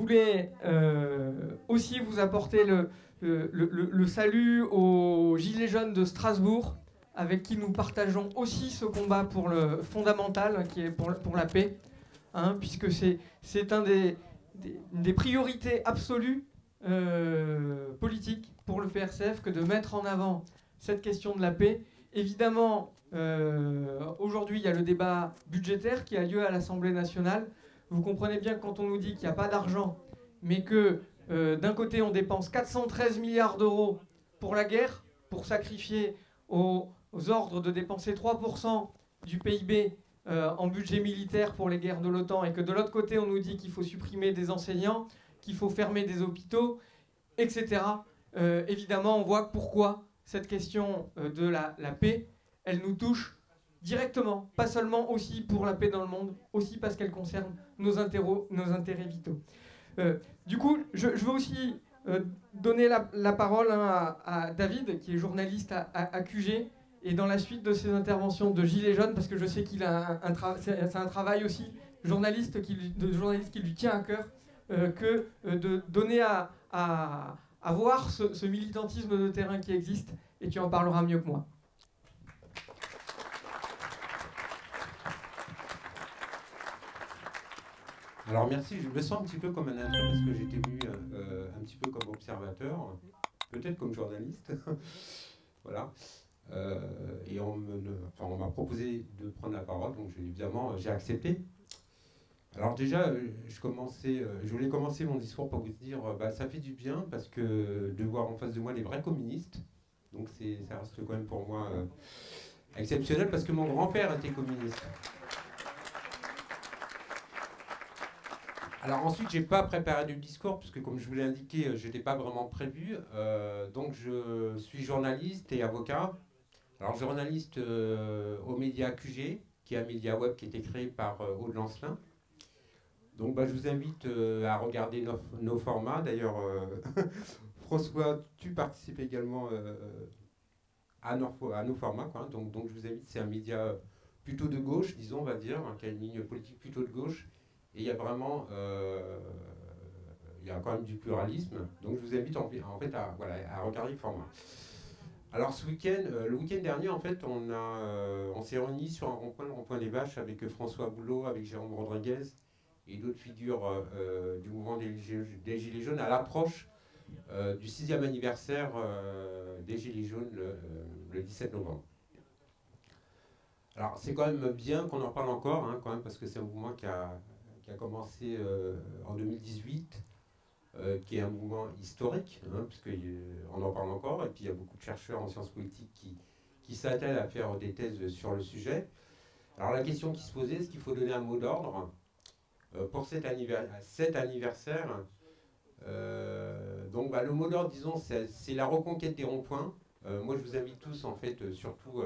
voulais aussi vous apporter le salut aux Gilets jaunes de Strasbourg, avec qui nous partageons aussi ce combat pour le fondamental, qui est pour la paix, hein, puisque c'est une des priorités absolues politiques pour le PRCF que de mettre en avant cette question de la paix. Évidemment, aujourd'hui, il y a le débat budgétaire qui a lieu à l'Assemblée nationale. Vous comprenez bien que quand on nous dit qu'il n'y a pas d'argent, mais que d'un côté, on dépense 413 milliards d'euros pour la guerre, pour sacrifier aux ordres de dépenser 3% du PIB en budget militaire pour les guerres de l'OTAN, et que de l'autre côté, on nous dit qu'il faut supprimer des enseignants, qu'il faut fermer des hôpitaux, etc. Évidemment, on voit pourquoi cette question de la paix, elle nous touche directement, pas seulement aussi pour la paix dans le monde, aussi parce qu'elle concerne nos intérêts vitaux. Du coup, je veux aussi donner la parole à David, qui est journaliste à QG, et dans la suite de ses interventions de Gilets jaunes, parce que je sais qu'il a c'est un travail aussi de journaliste qui lui tient à cœur, que de donner à voir ce militantisme de terrain qui existe, et tu en parleras mieux que moi. Alors merci, je me sens un petit peu comme un intérêt parce que j'étais venu un petit peu comme observateur, peut-être comme journaliste. Voilà. Et on m'a proposé de prendre la parole, donc évidemment j'ai accepté. Alors déjà, je voulais commencer mon discours par vous dire, ça fait du bien parce que de voir en face de moi les vrais communistes, donc ça reste quand même pour moi exceptionnel parce que mon grand-père était communiste. Alors ensuite, j'ai pas préparé de discours parce que comme je vous l'ai indiqué, je n'étais pas vraiment prévu. Donc je suis journaliste et avocat. Alors journaliste au média QG, qui est un média web qui a été créé par Aude Lancelin. Donc je vous invite à regarder nos formats. D'ailleurs, François, tu participes également à nos formats, quoi. Donc je vous invite, c'est un média plutôt de gauche, disons, on va dire, qui a une ligne politique plutôt de gauche. Et il y a vraiment, il y a quand même du pluralisme. Donc je vous invite en fait à regarder le format. Alors ce week-end, le week-end dernier, en fait, on s'est réunis sur un rond-point, le rond-point des Vaches, avec François Boulot, avec Jérôme Rodriguez et d'autres figures du mouvement des Gilets jaunes à l'approche du 6e anniversaire des Gilets jaunes le 17 novembre. Alors c'est quand même bien qu'on en parle encore, hein, quand même, parce que c'est un mouvement qui a commencé en 2018, qui est un mouvement historique, hein, puisqu'on en parle encore, et puis il y a beaucoup de chercheurs en sciences politiques qui s'attellent à faire des thèses sur le sujet. Alors la question qui se posait, est-ce qu'il faut donner un mot d'ordre pour cet anniversaire? Donc le mot d'ordre, disons, c'est la reconquête des ronds-points. Moi je vous invite tous, en fait, surtout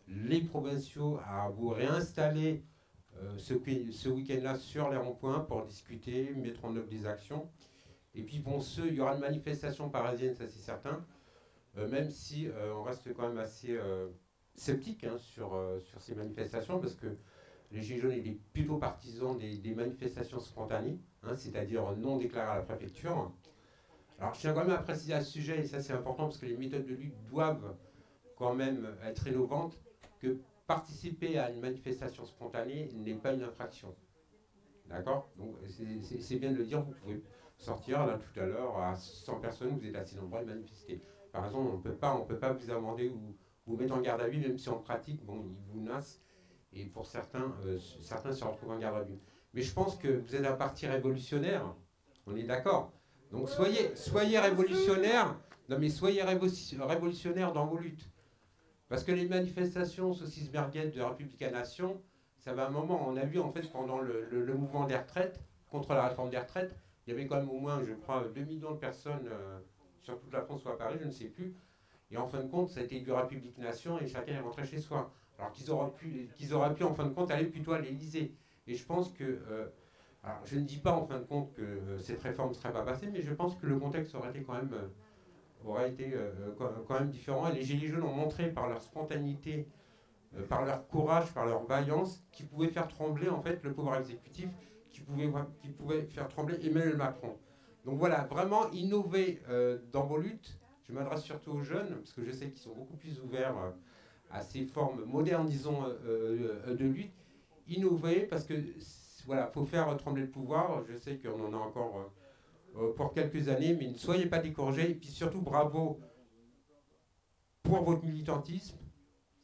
les provinciaux, à vous réinstaller ce week-end-là sur les ronds-points pour discuter, mettre en œuvre des actions. Et puis bon, il y aura une manifestation parisienne, ça c'est certain, même si on reste quand même assez sceptique, hein, sur ces manifestations, parce que les Gilets jaunes étaient plutôt partisans des manifestations spontanées, hein, c'est-à-dire non déclarées à la préfecture. Alors je tiens quand même à préciser à ce sujet, et ça c'est important parce que les méthodes de lutte doivent quand même être innovantes, que participer à une manifestation spontanée n'est pas une infraction. D'accord? Donc c'est bien de le dire, vous pouvez sortir là tout à l'heure à 100 personnes, vous êtes assez nombreux à manifester. Par exemple, on peut pas vous amender ou vous mettre en garde à vue, même si en pratique, bon, ils vous menacent, et pour certains se retrouvent en garde à vue. Mais je pense que vous êtes un parti révolutionnaire, on est d'accord. Donc soyez révolutionnaires, non mais soyez révolutionnaires dans vos luttes. Parce que les manifestations saucisses merguez de Républicain Nation, ça va un moment, on a vu en fait pendant le mouvement des retraites, contre la réforme des retraites, il y avait quand même au moins, je crois, 2 millions de personnes sur toute la France ou à Paris, je ne sais plus. Et en fin de compte, ça a été du République Nation et chacun est rentré chez soi. Alors qu'ils auraient pu en fin de compte aller plutôt à l'Élysée. Et je pense que, alors je ne dis pas en fin de compte que cette réforme ne serait pas passée, mais je pense que le contexte aurait été quand même différent. Et les Gilets jaunes ont montré par leur spontanéité, par leur courage, par leur vaillance, qu'ils pouvaient faire trembler en fait le pouvoir exécutif qui pouvait faire trembler Emmanuel Macron. Donc voilà, vraiment innover dans vos luttes. Je m'adresse surtout aux jeunes, parce que je sais qu'ils sont beaucoup plus ouverts à ces formes modernes, disons, de lutte. Innover, parce que voilà, faut faire trembler le pouvoir. Je sais qu'on en a encore pour quelques années, mais ne soyez pas découragés. Et puis surtout, bravo pour votre militantisme.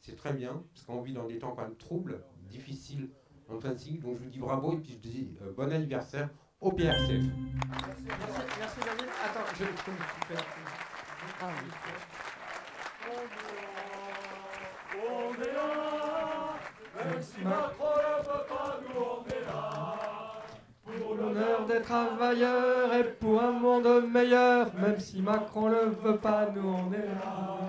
C'est très bien, parce qu'on vit dans des temps quand même troubles, difficiles en fin de cycle. Donc je vous dis bravo, et puis je dis bon anniversaire au PRCF. Merci David. Attends, je vais faire. On est là, même si Macron ne veut pas, nous on est là. Pour l'honneur des travailleurs et pour un monde meilleur, même si Macron ne veut pas, nous on est là.